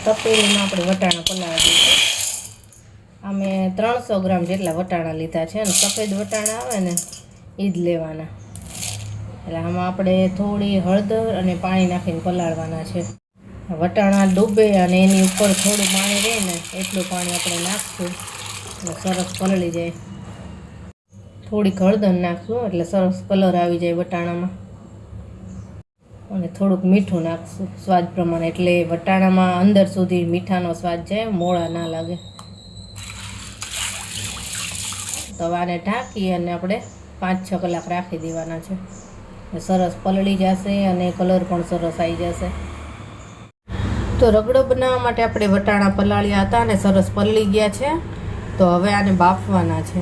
તપેલીમાં આપણે વટાણા પલાળી દઈશું। આ મેં 300 ગ્રામ જેટલા વટાણા લીધા છે અને સફેદ વટાણા આવે ને એ જ લેવાના। એટલે આમાં આપણે થોડી હળદર અને પાણી નાખીને પલાળવાના છે। વટાણા ડૂબે અને એની ઉપર થોડું પાણી રહે ને એટલું પાણી આપણે નાખશું એટલે સરસ પલળી જાય। થોડીક હળદર નાખશું એટલે સરસ કલર આવી જાય વટાણામાં અને થોડુંક મીઠું નાખશું સ્વાદ પ્રમાણે એટલે વટાણામાં અંદર સુધી મીઠાનો સ્વાદ જાય, મોળા ના લાગે। તવાને ઢાંકી અને આપણે 5-6 કલાક રાખી દેવાના છે। સરસ પલળી જશે અને કલર પણ સરસ આવી જશે। તો રગડો બનાવવા માટે આપણે વટાણા પલાળ્યા હતા અને સરસ પલળી ગયા છે। તો હવે આને બાફવાના છે।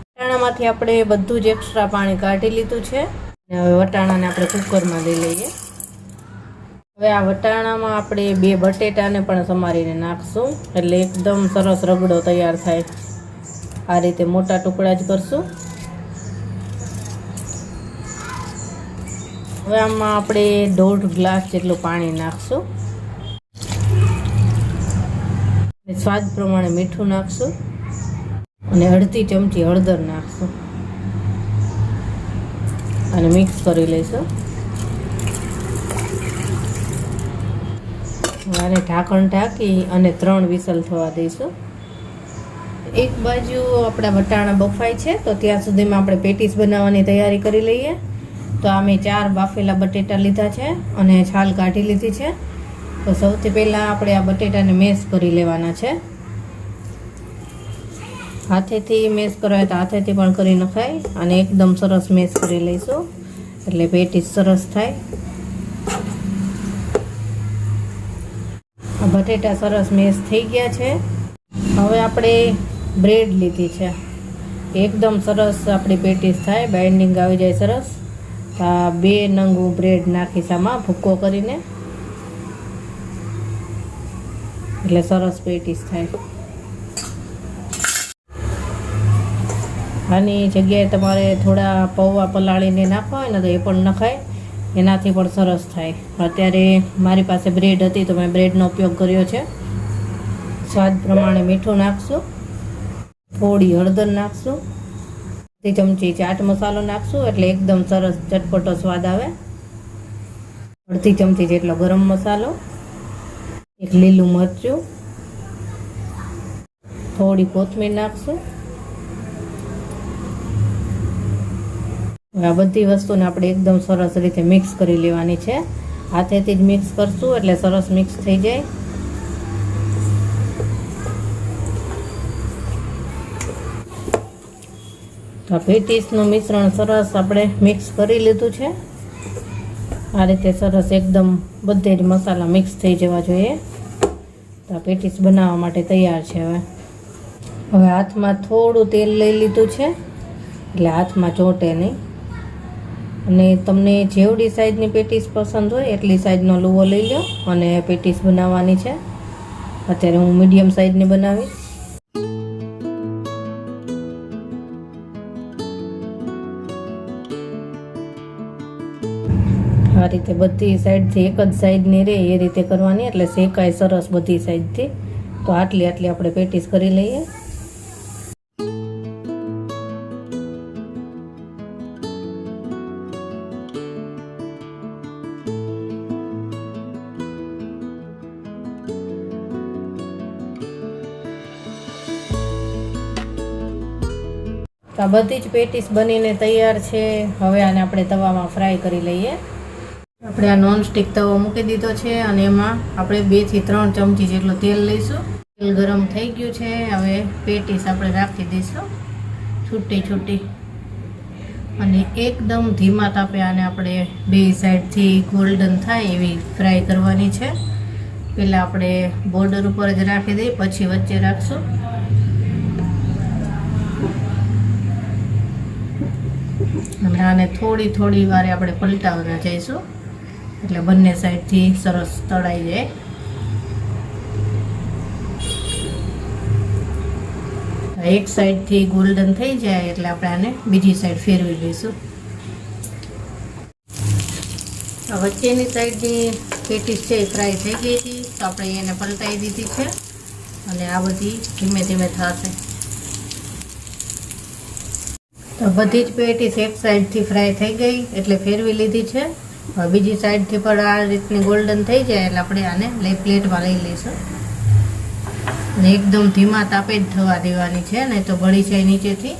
વટાણામાંથી આપણે બધું જ એક્સ્ટ્રા પાણી કાઢી લીધું છે અને હવે વટાણાને આપણે કુકરમાં લઈ લઈએ। હવે આ વટાણામાં આપણે 2 બટેટાને પણ સમારીને નાખશું એટલે એકદમ સરસ રગડો તૈયાર થાય। આ રીતે મોટા ટુકડા જ કરશું। હવે આમાં આપણે 1.5 ગ્લાસ જેટલું પાણી નાખશું, સ્વાદ પ્રમાણે મીઠું નાખશું અને અડધી ચમચી હળદર નાખશું અને મિક્સ કરી લઈશું। આને ઢાંકણ ઢાંકી અને 3 વિસલ થવા દઈશું। એક બાજુ આપણા વટાણા બફાય છે તો ત્યાં સુધીમાં આપણે પેટીસ બનાવવાની તૈયારી કરી લઈએ। તો આ મેં 4 બાફેલા બટેટા લીધા છે અને છાલ કાઢી લીધી છે। તો સૌથી પહેલાં આપણે આ બટેટાને મેશ કરી લેવાના છે। હાથેથી મેશ કરાય તો હાથેથી પણ કરી નખાય અને એકદમ સરસ મેશ કરી લઈશું એટલે પેટીસ સરસ થાય। આ બટેટા સરસ મેશ થઈ ગયા છે। હવે આપણે બ્રેડ લીધી છે, એકદમ સરસ આપણી પેટીસ થાય, બાઇન્ડિંગ આવી જાય સરસ। આ 2 નંગ બ્રેડ નાખીશ આમાં ભૂક્કો કરીને એટલે સરસ પેટીસ થાય। આની જગ્યાએ તમારે થોડા પૌવા પલાળીને નાખવા હોય ને તો એ પણ નખાય, એનાથી પણ સરસ થાય। અત્યારે મારી પાસે બ્રેડ હતી તો મેં બ્રેડનો ઉપયોગ કર્યો છે। સ્વાદ પ્રમાણે મીઠું નાખશું, થોડી હળદર નાખશું, 1 ચમચી ચાટ મસાલો નાખશું એટલે એકદમ સરસ ચટપટો સ્વાદ આવે। 1/2 ચમચી જેટલો ગરમ મસાલો, 1 લીલું મરચું, થોડી કોથમીર નાખશું। આ બધી વસ્તુને આપણે એકદમ સરસ રીતે મિક્સ કરી લેવાની છે। હાથેથી જ મિક્સ કરશું એટલે સરસ મિક્સ થઈ જાય। તો પેટીસનું મિશ્રણ સરસ આપણે મિક્સ કરી લીધું છે। આ રીતે સરસ એકદમ બધે જ મસાલા મિક્સ થઈ જવા જોઈએ। તો પેટીસ બનાવવા માટે તૈયાર છે। હવે હાથમાં થોડું તેલ લઈ લીધું છે એટલે હાથમાં ચોંટે નહીં અને તમને જેવડી સાઈઝની પેટીસ પસંદ હોય એટલી સાઈઝનો લુવો લઈ લો અને પેટીસ બનાવવાની છે। અત્યારે હું મીડિયમ સાઈઝની બનાવીશ। આ રીતે બધી સાઈડથી એક જ સાઈડની રહે એ રીતે કરવાની એટલે શેકાય સરસ બધી સાઈડથી। તો આટલી આપણે પેટીસ કરી લઈએ। તો આ બધી જ પેટીસ બનીને તૈયાર છે। હવે આને આપણે તવામાં ફ્રાય કરી લઈએ। આપણે આ નોનસ્ટિક તવો મૂકી દીધો છે અને એમાં આપણે 2 થી 3 ચમચી જેટલું તેલ લઈશું। તેલ ગરમ થઈ ગયું છે, હવે પેટીસ આપણે રાખી દઈશું છૂટી છૂટી અને એકદમ ધીમા તાપે આને આપણે 2 સાઈડથી ગોલ્ડન થાય એવી ફ્રાય કરવાની છે। પહેલાં આપણે બોર્ડર ઉપર જ રાખી દઈએ પછી વચ્ચે રાખશું। અને આને થોડી વારે આપણે પલટાવતા જઈશું એટલે બંને સાઈડથી સરસ તળાઈ જાય। એક સાઈડથી ગોલ્ડન થઈ જાય એટલે આપણે આને બીજી સાઈડ ફેરવી લઈશું। વચ્ચેની સાઈડની પેટીસ છે એ ફ્રાય થઈ ગઈ હતી। તો આપણે એને પલટાઈ દીધી છે અને આ બધી ધીમે ધીમે થશે. તો બધી જ પેટીસ એક સાઈડથી ફ્રાય થઈ ગઈ એટલે ફેરવી લીધી છે. હવે બીજી સાઈડથી પણ આ રીતની ગોલ્ડન થઈ જાય એટલે આપણે આને પ્લેટમાં લઈ લઈશું. અને એકદમ ધીમા તાપે જ થવા દેવાની છે, નહીં તો બળી જાય નીચેથી.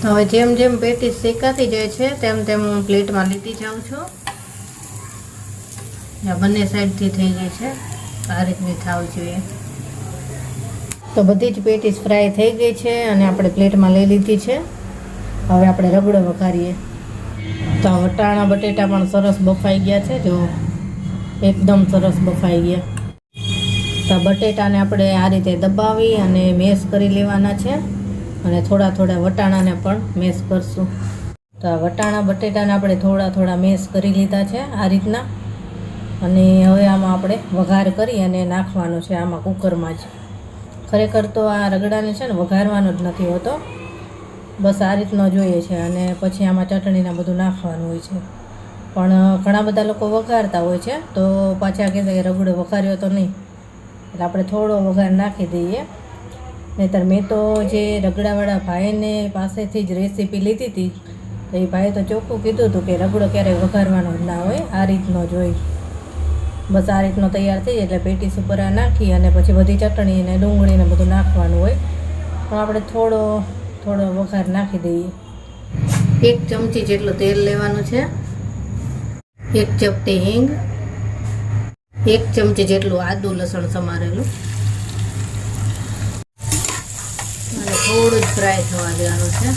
તો હવે જેમ જેમ પેટીસ શેકાતી જાય છે તેમ તેમ હું પ્લેટમાં લીધી જાઉં છું. આ બંને સાઈડથી થઈ ગઈ છે, આ રીતની થવી જોઈએ. તો બધી જ પેટીસ ફ્રાય થઈ ગઈ છે અને આપણે પ્લેટમાં લઈ લીધી છે. હવે આપણે રગડો વઘારીએ. તો વટાણા બટેટા પણ સરસ બફાઈ ગયા છે, જો એકદમ સરસ બફાઈ ગયા. તો બટેટાને આપણે આ રીતે દબાવી અને મેશ કરી લેવાના છે અને થોડા થોડા વટાણાને પણ મેશ કરશું. તો આ વટાણા બટેટાને આપણે થોડા થોડા મેશ કરી લીધા છે આ રીતના. અને હવે આમાં આપણે વઘાર કરી અને નાખવાનો છે આમાં કુકરમાં જ. ખરેખર તો આ રગડાને છે ને વઘારવાનો જ નથી હોતો, બસ આ રીતનો જોઈએ છે અને પછી આમાં ચટણીને બધું નાખવાનું હોય છે. પણ ઘણા બધા લોકો વઘારતા હોય છે તો પાછા કહેતા કે રગડો વઘાર્યો તો નહીં, એટલે આપણે થોડો વઘાર નાખી દઈએ. નહીંતર મેં તો જે રગડાવાળા ભાઈને પાસેથી જ રેસીપી લીધી હતી તો એ ભાઈએ તો ચોખ્ખું કીધું હતું કે રગડો ક્યારેય વઘારવાનો જ ના હોય, આ રીતનો જ હોય. બસ આ રીતનો તૈયાર થઈ જાય એટલે પેટીસ ઉપર આ નાખી અને પછી બધી ચટણી ને ડુંગળીને બધું નાખવાનું હોય. પણ આપણે થોડો થોડો વઘાર નાખી દઈએ. 1 ચમચી જેટલું તેલ લેવાનું છે, 1 ચપટી હિંગ, 1 ચમચી જેટલું આદું લસણ સમારેલું અને થોડું જ ફ્રાય થવા દેવાનું છે.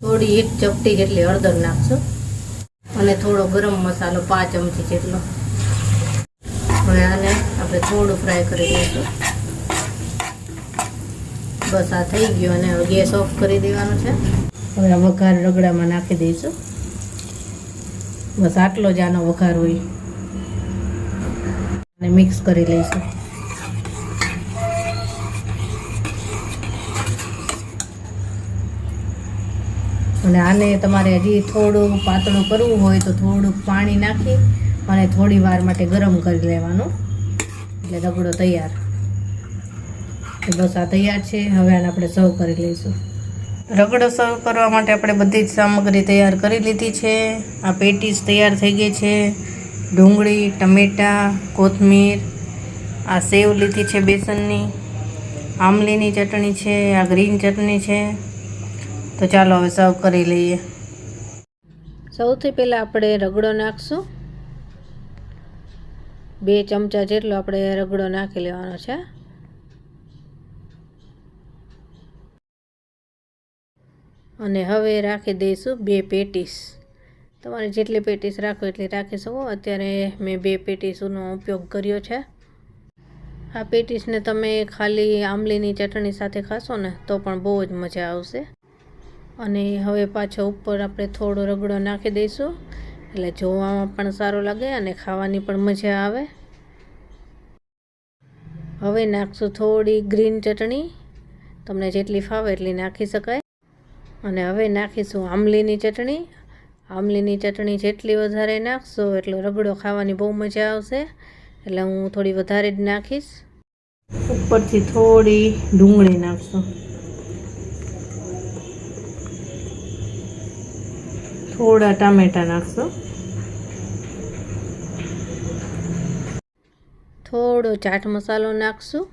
થોડી 1 ચપટી જેટલી હળદર નાખશું અને થોડો ગરમ મસાલો 5 ચમચી જેટલો. હવે આને આપણે થોડું ફ્રાય કરી લઈશું. બસ આ થઈ ગયું અને હવે ગેસ ઓફ કરી દેવાનો છે. હવે આ વઘાર રગડામાં નાખી દઈશું. બસ આટલો જ આનો વઘાર હોય અને મિક્સ કરી લઈશું. અને આને તમારે હજી થોડું પાતળું કરવું હોય તો થોડુંક પાણી નાખી અને થોડી વાર માટે ગરમ કરી લેવાનું એટલે રગડો તૈયાર. બસ આ તૈયાર છે. હવે આને આપણે સર્વ કરી લઈશું. રગડો સર્વ કરવા માટે આપણે બધી જ સામગ્રી તૈયાર કરી લીધી છે. આ પેટીસ તૈયાર થઈ ગઈ છે. ડુંગળી, ટમેટાં, કોથમીર, આ સેવ લીધી છે બેસનની, આમલીની ચટણી છે, આ ગ્રીન ચટણી છે. તો ચાલો હવે સર્વ કરી લઈએ. સૌથી પહેલાં આપણે રગડો નાખશું. 2 ચમચા જેટલો આપણે રગડો નાખી લેવાનો છે. અને હવે રાખી દઈશું 2 પેટીસ. તમારે જેટલી પેટીસ રાખો એટલી રાખી શકો. અત્યારે મેં 2 પેટીસનો ઉપયોગ કર્યો છે. આ પેટીસને તમે ખાલી આમલીની ચટણી સાથે ખાશો ને તો પણ બહુ જ મજા આવશે. અને હવે પાછો ઉપર આપણે થોડો રગડો નાખી દઈશું એટલે જોવામાં પણ સારો લાગે અને ખાવાની પણ મજા આવે. હવે નાખશું થોડી ગ્રીન ચટણી, તમને જેટલી ફાવે એટલી નાખી શકાય. અને હવે નાખીશું આમલીની ચટણી. આમલીની ચટણી જેટલી વધારે નાખશો એટલો રગડો ખાવાની બહુ મજા આવશે, એટલે હું થોડી વધારે જ નાખીશ. ઉપરથી થોડી ડુંગળી નાખશું, થોડા ટામેટા નાખશું, થોડો ચાટ મસાલો નાખશું.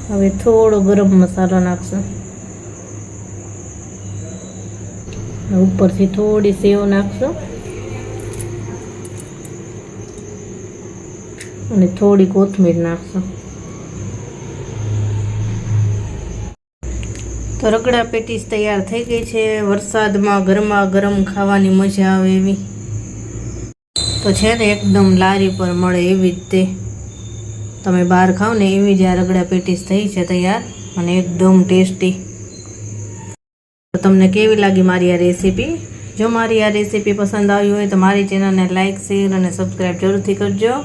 હવે થોડો ગરમ મસાલો નાખશું. ઉપરથી થોડી સેવ નાખશું અને થોડી કોથમીર નાખશું. તો રગડા પેટીસ તૈયાર થઈ ગઈ છે. વરસાદમાં ગરમા ગરમ ખાવાની મજા આવે એવી. તો છે ને એકદમ લારી પર મળે એવી જ તે તમે બહાર ખાઓ ને એવી જ આ રગડા પેટીસ થઈ છે તૈયાર. અને એકદમ ટેસ્ટી. તો તમને કેવી લાગી મારી આ રેસીપી? જો મારી આ રેસીપી પસંદ આવી હોય તો મારી ચેનલને લાઇક, શેર અને સબસ્ક્રાઈબ જરૂરથી કરજો.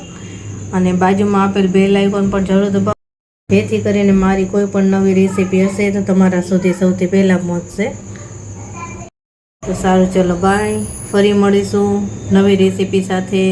અને બાજુમાં આપેલ બેલ આઇકોન પણ જરૂર દબાવો, જેથી કરીને મારી કોઈ પણ નવી રેસીપી હશે તો તમારા સુધી સૌથી પહેલાં પહોંચશે. તો સારું, ચલો બાય. ફરી મળીશું નવી રેસીપી સાથે.